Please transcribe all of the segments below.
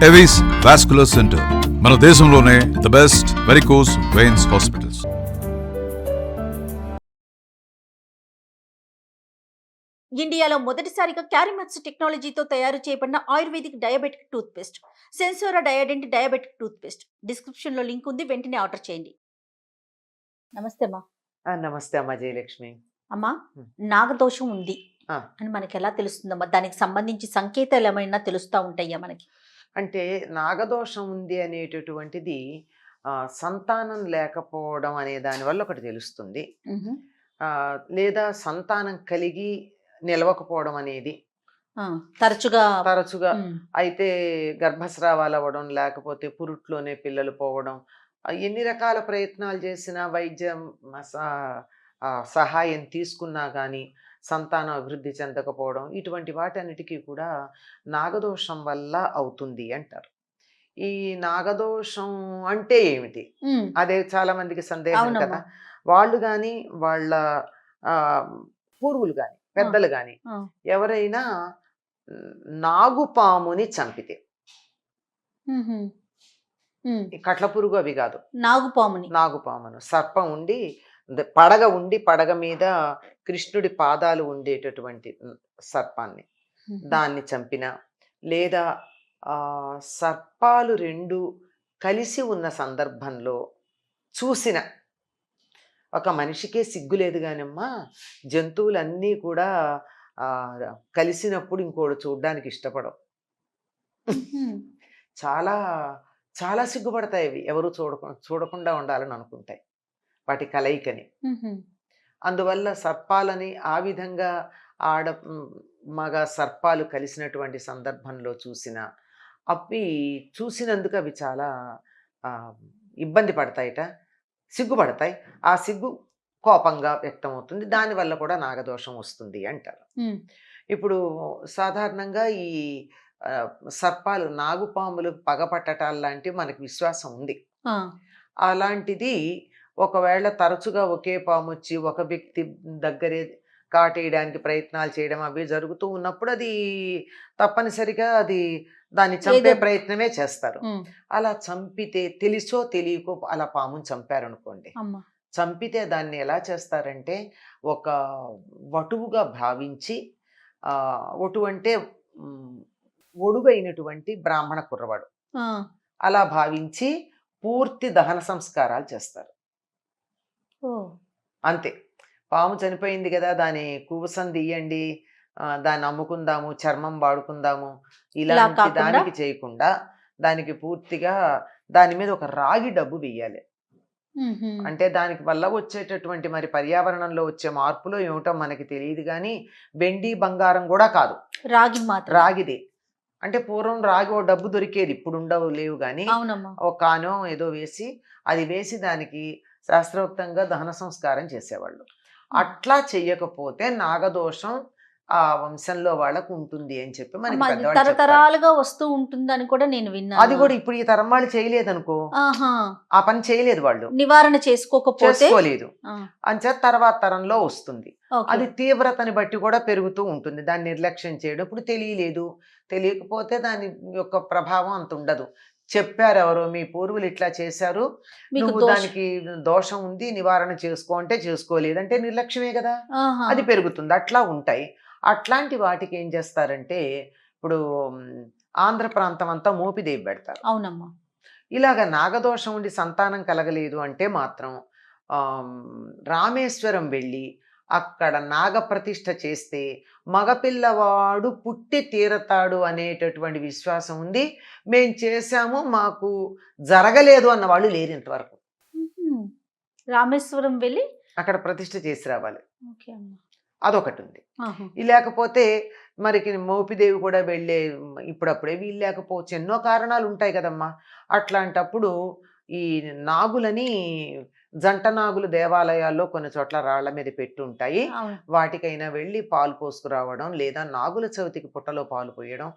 Avis vascular centre మన దేశంలోనే the best varicose veins hospitals. ఇండియాలో మొదటిసారిగా క్యారిమాక్స్ టెక్నాలజీతో తయారు చేయబడిన ayurvedic diabetic toothpaste Sensora Diadent diabetic toothpaste. Description లో లింక్ ఉంది, వెంటనే ఆర్డర్ చేయండి. నమస్తే అమ్మా. నమస్తే అమ్మా జయలక్ష్మి. అమ్మా, నాగదోషం ఉంది ఆ, అని మనకి ఎలా తెలుస్తుందమ్మా? దానికి సంబంధించి సంకేతాలు ఏమైనా తెలుస్తూ ఉంటాయా మనకి? అంటే నాగదోషం ఉంది అనేటటువంటిది సంతానం లేకపోవడం అనే దానివల్ల ఒకటి తెలుస్తుంది. లేదా సంతానం కలిగి నిలవకపోవడం అనేది తరచుగా తరచుగా అయితే గర్భస్రావాలు అవ్వడం, లేకపోతే పురుట్లోనే పిల్లలు పోవడం, ఎన్ని రకాల ప్రయత్నాలు చేసినా వైద్యం సహాయం తీసుకున్నా కానీ సంతానం అభివృద్ధి చెందకపోవడం, ఇటువంటి వాటన్నిటికీ కూడా నాగదోషం వల్ల అవుతుంది అంటారు. ఈ నాగదోషం అంటే ఏమిటి, అదే చాలా మందికి సందేహం కదా. వాళ్ళు కానీ వాళ్ళ పూర్వులు కానీ పెద్దలు కానీ ఎవరైనా నాగుపాముని చంపితే, కట్ల పురుగు అవి కాదు, నాగుపామును సర్పం ఉండి పడగ మీద కృష్ణుడి పాదాలు ఉండేటటువంటి సర్పాన్ని, దాన్ని చంపిన, లేదా సర్పాలు రెండు కలిసి ఉన్న సందర్భంలో చూసిన, ఒక మనిషికే సిగ్గు లేదు కానమ్మా, జంతువులన్నీ కూడా కలిసినప్పుడు ఇంకోటి చూడడానికి ఇష్టపడవు. చాలా చాలా సిగ్గుపడతాయి అవి, ఎవరు చూడకుండా ఉండాలని అనుకుంటాయి వాటి కలయికని. అందువల్ల సర్పాలని ఆ విధంగా మగ సర్పాలు కలిసినటువంటి సందర్భంలో అవి చూసినందుకు అవి చాలా ఇబ్బంది పడతాయిట, సిగ్గుపడతాయి. ఆ సిగ్గు కోపంగా వ్యక్తమవుతుంది, దానివల్ల కూడా నాగదోషం వస్తుంది అంటారు. ఇప్పుడు సాధారణంగా ఈ సర్పాలు, నాగుపాములు పగపట్టటాలు లాంటివి మనకి విశ్వాసం ఉంది. అలాంటిది ఒకవేళ తరచుగా ఒకే పాము వచ్చి ఒక వ్యక్తి దగ్గరే కాటేయడానికి ప్రయత్నాలు చేయడం అవి జరుగుతూ ఉన్నప్పుడు అది తప్పనిసరిగా దాన్ని చంపే ప్రయత్నమే చేస్తారు. అలా చంపితే, తెలిసో తెలియకో అలా పాముని చంపారనుకోండి, చంపితే దాన్ని ఎలా చేస్తారంటే ఒక వటువుగా భావించి, వటువు అంటే ఒడుగైనటువంటి బ్రాహ్మణ కుర్రవాడు, అలా భావించి పూర్తి దహన సంస్కారాలు చేస్తారు. అంతే. పాము చనిపోయింది కదా, దాని కువసం తీయండి, దాన్ని అమ్ముకుందాము, చర్మం వాడుకుందాము, ఇలాంటి దానికి చేయకుండా దానికి పూర్తిగా దాని మీద ఒక రాగి డబ్బు వేయాలి. అంటే దానికి వల్ల వచ్చేటటువంటి మరి పర్యావరణంలో వచ్చే మార్పులో ఏమిటో మనకి తెలియదు కానీ వెండి బంగారం కూడా కాదు, రాగిదే. అంటే పూర్వం రాగి ఓ డబ్బు దొరికేది, ఇప్పుడు ఉండవు, లేవు కానీ ఒక కానో ఏదో వేసి, అది వేసి దానికి శాస్త్రోక్తంగా దహన సంస్కారం చేసేవాళ్ళు. అట్లా చెయ్యకపోతే నాగదోషం ఆ వంశంలో వాళ్ళకు ఉంటుంది అని చెప్పి మనకి తరతరాలుగా వస్తూ ఉంటుంది అని కూడా నేను విన్నాను. అది కూడా ఇప్పుడు ఈ తరం వాళ్ళు చేయలేదనుకో, ఆ పని చేయలేదు, వాళ్ళు నివారణ చేసుకోలేదు అంచేత తర్వాత తరంలో వస్తుంది. అది తీవ్రతని బట్టి కూడా పెరుగుతూ ఉంటుంది, దాన్ని నిర్లక్ష్యం చేయడం. ఇప్పుడు తెలియకపోతే దాని యొక్క ప్రభావం అంత ఉండదు. చెప్పారు ఎవరో, మీ పూర్వులు ఇట్లా చేశారు, నువ్వు దానికి దోషం ఉంది నివారణ చేసుకో అంటే చేసుకోలేదంటే నిర్లక్ష్యమే కదా, అది పెరుగుతుంది. అట్లా ఉంటాయి. అట్లాంటి వాటికి ఏం చేస్తారంటే, ఇప్పుడు ఆంధ్ర ప్రాంతం అంతా మోపిదేవి పెడతారు. అవునమ్మా. ఇలాగ నాగదోషం ఉండి సంతానం కలగలేదు అంటే మాత్రం రామేశ్వరం వెళ్ళి అక్కడ నాగప్రతిష్ఠ చేస్తే మగపిల్లవాడు పుట్టి తీరతాడు అనేటటువంటి విశ్వాసం ఉంది. మేం చేశాము, మాకు జరగలేదు అన్న వాళ్ళు లేరు ఇంతవరకు. రామేశ్వరం వెళ్ళి అక్కడ ప్రతిష్ఠ చేసి రావాలి, అదొకటి ఉంది. లేకపోతే మరికి మోపిదేవి కూడా వెళ్ళే ఇప్పుడప్పుడే వీలు లేకపోవచ్చు, ఎన్నో కారణాలు ఉంటాయి కదమ్మా. అట్లాంటప్పుడు ఈ నాగులని, జంట నాగులు దేవాలయాల్లో కొన్ని చోట్ల రాళ్ల మీద పెట్టి ఉంటాయి, వాటికైనా వెళ్ళి పాలు పోసుకురావడం, లేదా నాగుల చవితికి పుట్టలో పాలు పోయడం,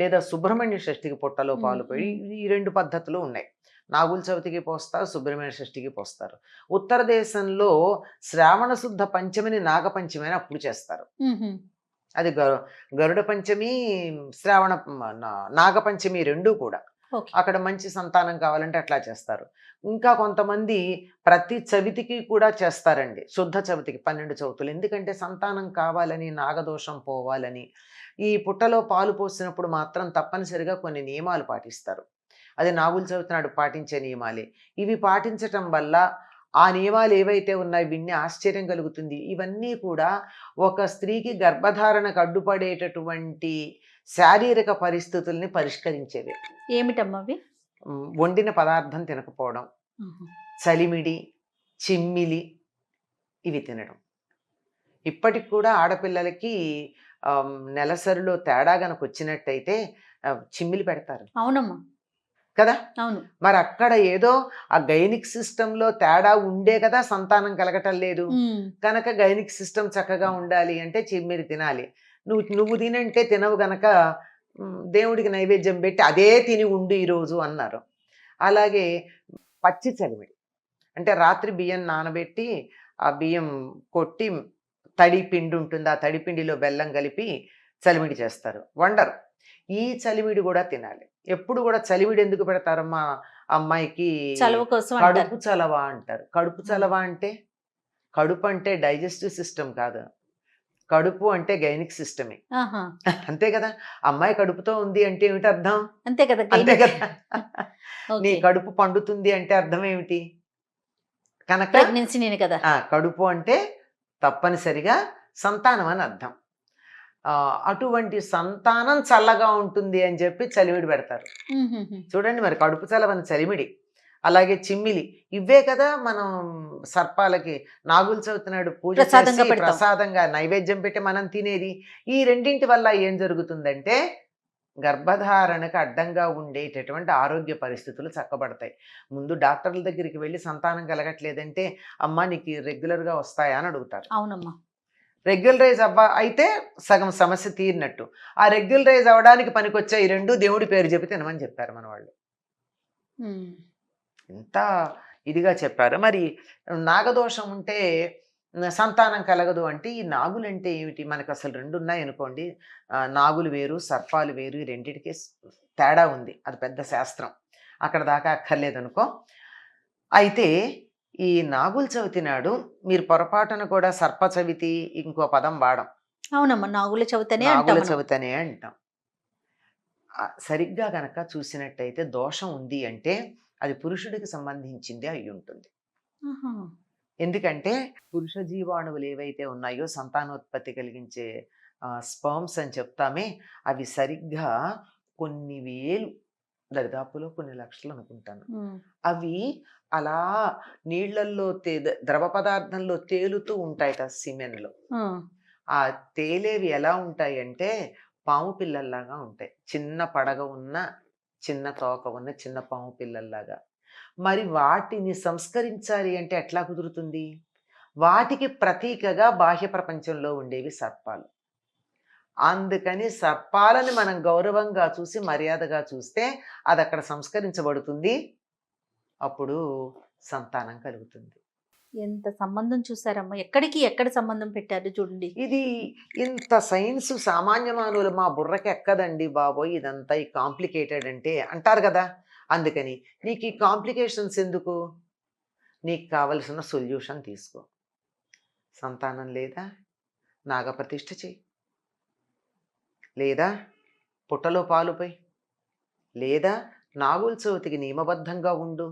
లేదా సుబ్రహ్మణ్య షష్ఠికి పుట్టలో పాలు పోయి, ఈ రెండు పద్ధతులు ఉన్నాయి. నాగుల చవితికి పోస్తారు, సుబ్రహ్మణ్య షష్ఠికి పోస్తారు. ఉత్తర దేశంలో శ్రావణ శుద్ధ పంచమిని నాగపంచమి అని అప్పుడు చేస్తారు. అది గరుడ పంచమి, శ్రావణ నాగపంచమి రెండూ కూడా ఓకే. అక్కడ మంచి సంతానం కావాలంటే అట్లా చేస్తారు. ఇంకా కొంతమంది ప్రతి చవితికి కూడా చేస్తారండి. శుద్ధ చవితికి 12 చవితులు. ఎందుకంటే సంతానం కావాలని, నాగదోషం పోవాలని. ఈ పుట్టలో పాలు పోసినప్పుడు మాత్రం తప్పనిసరిగా కొన్ని నియమాలు పాటిస్తారు. అది నాగుల చవితి నాడు పాటించే నియమాలే. ఇవి పాటించటం వల్ల ఆ నియమాలు ఏవైతే ఉన్నాయో విన్ని ఆశ్చర్యం కలుగుతుంది. ఇవన్నీ కూడా ఒక స్త్రీకి గర్భధారణకు అడ్డుపడేటటువంటి శారీరక పరిస్థితుల్ని పరిష్కరించేవి. ఏమిటమ్మా అవి? వండిన పదార్థం తినకపోవడం, చలిమిడి, చిమ్మిలి ఇవి తినడం. ఇప్పటికి కూడా ఆడపిల్లలకి నెలసరిలో తేడా గనక వచ్చినట్టయితే చిమ్మిలి పెడతారు అవునమ్మా. కదా. అవును. మరి అక్కడ ఏదో ఆ గైనిక్ సిస్టంలో తేడా ఉండే కదా సంతానం కలగటం లేదు. కనుక గైనిక్ సిస్టమ్ చక్కగా ఉండాలి అంటే చిమ్మిలి తినాలి. నువ్వు తినంటే తినవు గనక దేవుడికి నైవేద్యం పెట్టి అదే తిని ఉండు ఈరోజు అన్నారు. అలాగే పచ్చి చలిమిడి అంటే రాత్రి బియ్యం నానబెట్టి ఆ బియ్యం కొట్టి తడి పిండి ఉంటుంది, ఆ తడి పిండిలో బెల్లం కలిపి చలిమిడి చేస్తారు, వండరు. ఈ చలిమిడి కూడా తినాలి. ఎప్పుడు కూడా చలిమిడి ఎందుకు పెడతారమ్మా అమ్మాయికి? చలవ కోసం కడుపు చలవ అంటారు. కడుపు చలవ అంటే కడుపు అంటే డైజెస్టివ్ సిస్టమ్ కాదు, కడుపు అంటే గైనిక్ సిస్టమే. అంతే కదా. అమ్మాయి కడుపుతో ఉంది అంటే ఏమిటి అర్థం? అంతే కదా. అంతే కదా. నీ కడుపు పండుతుంది అంటే అర్థం ఏమిటి? కనుక ప్రెగ్నెన్సీనే కదా. కడుపు అంటే తప్పనిసరిగా సంతానం అని అర్థం. అటువంటి సంతానం చల్లగా ఉంటుంది అని చెప్పి చలిమిడి పెడతారు. చూడండి మరి కడుపు చలవని చలిమిడి, అలాగే చిమ్మిలి, ఇవే కదా మనం సర్పాలకి నాగుల చవితి నాడు పూజ చేసి ప్రసాదంగా నైవేద్యం పెట్టి మనం తినేది. ఈ రెండింటి వల్ల ఏం జరుగుతుందంటే గర్భధారణకు అడ్డంగా ఉండేటటువంటి ఆరోగ్య పరిస్థితులు చక్కబడతాయి. ముందు డాక్టర్ల దగ్గరికి వెళ్ళి సంతానం కలగట్లేదంటే అమ్మ నీకు రెగ్యులర్గా వస్తాయా అని అడుగుతారు. అవునమ్మా. రెగ్యులరైజ్ అయితే సగం సమస్య తీరినట్టు. ఆ రెగ్యులరైజ్ అవ్వడానికి పనికొచ్చే ఈ రెండు దేవుడి పేరు చెప్పి తినమని చెప్పారు మన వాళ్ళు. ఎంత ఇదిగా చెప్పారు. మరి నాగదోషం ఉంటే సంతానం కలగదు అంటే ఈ నాగులు అంటే ఏమిటి? మనకు అసలు రెండు ఉన్నాయి అనుకోండి, నాగులు వేరు, సర్పాలు వేరు. ఈ రెండింటికి తేడా ఉంది, అది పెద్ద శాస్త్రం, అక్కడ దాకా అక్కర్లేదు అనుకో. అయితే ఈ నాగుల చవితి నాడు మీరు పొరపాటున కూడా సర్ప చవితి ఇంకో పదం వాడం. అవునమ్మా, నాగుల చవితి అనే అంటాం. సరిగ్గా గనక చూసినట్టయితే దోషం ఉంది అంటే అది పురుషుడికి సంబంధించింది అయి ఉంటుంది. ఎందుకంటే పురుష జీవాణువులు ఏవైతే ఉన్నాయో సంతానోత్పత్తి కలిగించే స్పర్మ్స్ అని చెప్తామే, అవి సరిగ్గా కొన్ని వేలు, దరిదాపులో కొన్ని లక్షలు అనుకుంటాను, అవి అలా నీళ్లల్లో ద్రవ పదార్థంలో తేలుతూ ఉంటాయట సిమెన్లో. ఆ తేలేవి ఎలా ఉంటాయంటే పాము పిల్లల్లాగా ఉంటాయి. చిన్న పడగ ఉన్న, చిన్న తోక ఉన్న చిన్న పాము పిల్లల్లాగా. మరి వాటిని సంస్కరించాలి అంటే ఎట్లా కుదురుతుంది? వాటికి ప్రతీకగా బాహ్య ప్రపంచంలో ఉండేవి సర్పాలు. అందుకని సర్పాలని మనం గౌరవంగా చూసి మర్యాదగా చూస్తే అది అక్కడ సంస్కరించబడుతుంది, అప్పుడు సంతానం కలుగుతుంది. ఎంత సంబంధం చూసారమ్మా, ఎక్కడికి ఎక్కడ సంబంధం పెట్టారు చూడండి. ఇది ఇంత సైన్స్ సామాన్య మానవులు మా బుర్రకి ఎక్కదండి బాబోయ్, ఇదంతా ఈ కాంప్లికేటెడ్ అంటే అంటారు కదా. అందుకని నీకు ఈ కాంప్లికేషన్స్ ఎందుకు? నీకు కావలసిన సొల్యూషన్ తీసుకో. సంతానం లేదా నాగప్రతిష్ఠ చేయి, లేదా పుట్టలో పాలుపై, లేదా నాగుల చవితికి నియమబద్ధంగా ఉండు.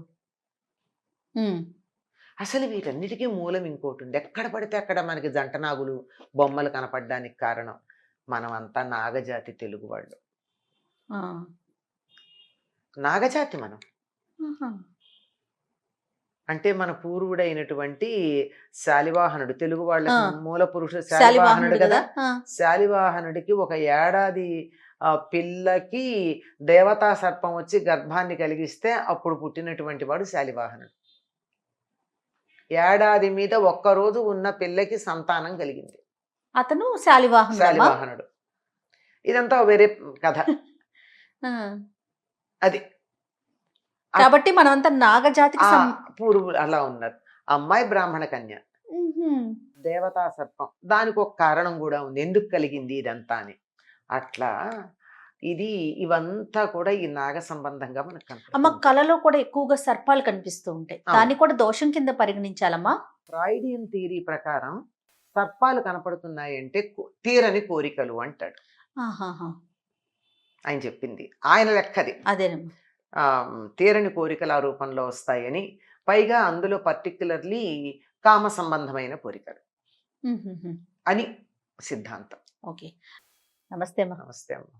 అసలు వీటన్నిటికీ మూలం ఇంకోటి ఉంది. ఎక్కడ పడితే అక్కడ మనకి జంట నాగులు బొమ్మలు కనపడడానికి కారణం మనమంతా నాగజాతి తెలుగు వాళ్ళు. నాగజాతి మనం. అంటే మన పూర్వుడైనటువంటి శాలివాహనుడు, తెలుగు వాళ్ళ మూల పురుషుడు శాలివాహనుడు కదా. శాలివాహనుడికి ఒక ఏడాది పిల్లకి దేవతా సర్పం వచ్చి గర్భాన్ని కలిగిస్తే అప్పుడు పుట్టినటువంటి వాడు శాలివాహనుడు. ఏడాది మీద ఒక్కరోజు ఉన్న పిల్లకి సంతానం కలిగింది, అతను శాలివాహనుడు. ఇదంతా వేరే కథ. అది కాబట్టి మనమంతా నాగజాతికి పూర్వులు అలా ఉన్నారు. అమ్మాయి బ్రాహ్మణ కన్య, దేవతా సర్పం. దానికి ఒక కారణం కూడా ఉంది ఎందుకు కలిగింది ఇదంతా అని. అట్లా ఇవంతా కూడా ఈ నాగ సంబంధంగా మనకు అమ్మ కనపడుతుంది. కళలో కూడా ఎక్కువగా సర్పాలు కనిపిస్తూ ఉంటాయి. అవును. దాన్ని కూడా దోషం కింద పరిగణించాలమ్మా? ఫ్రాయిడియన్ థియరీ ప్రకారం సర్పాలు కనపడుతున్నాయి అంటే తీరని కోరికలు అంటాడు ఆహాహా. ఆయన చెప్పింది. ఆయన లెక్కది. అదేనమ్మా. తీరని కోరికలు ఆ రూపంలో వస్తాయని, పైగా అందులో పర్టిక్యులర్లీ కామ సంబంధమైన కోరికలు ఉహుహు. అని సిద్ధాంతం. ఓకే. నమస్తే అమ్మా. నమస్తే అమ్మ.